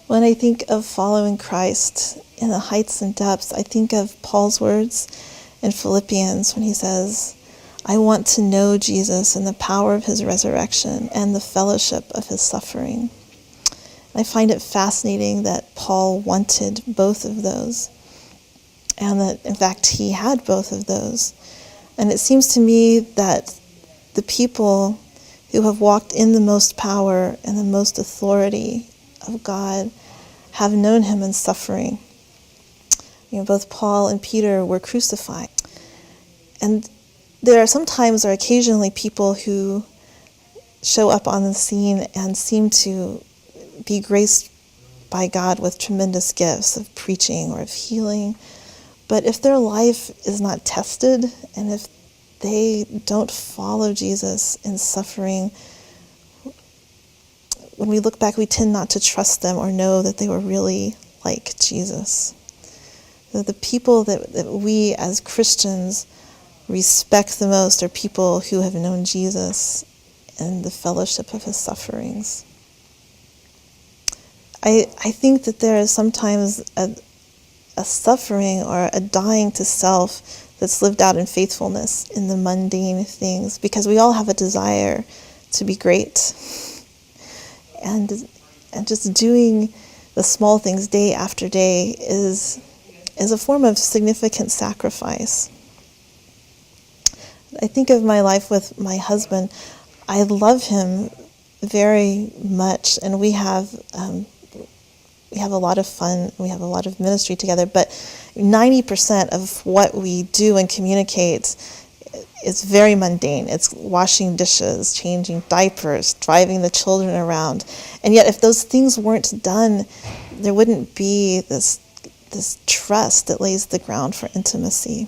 When I think of following Christ in the heights and depths, I think of Paul's words in Philippians when he says, I want to know Jesus and the power of his resurrection and the fellowship of his suffering. I find it fascinating that Paul wanted both of those, and that, in fact, he had both of those. And it seems to me that the people who have walked in the most power and the most authority of God have known him in suffering. Both Paul and Peter were crucified. And there are sometimes or occasionally people who show up on the scene and seem to be graced by God with tremendous gifts of preaching or of healing. But if their life is not tested, and if they don't follow Jesus in suffering, when we look back, we tend not to trust them or know that they were really like Jesus. The people that we as Christians respect the most are people who have known Jesus and the fellowship of his sufferings. I think that there is sometimes a suffering or a dying to self that's lived out in faithfulness in the mundane things, because we all have a desire to be great. And just doing the small things day after day is a form of significant sacrifice. I think of my life with my husband. I love him very much, and we have a lot of fun. We have a lot of ministry together, but 90% of what we do and communicate is very mundane. It's washing dishes, changing diapers, driving the children around. And yet if those things weren't done, there wouldn't be this trust that lays the ground for intimacy.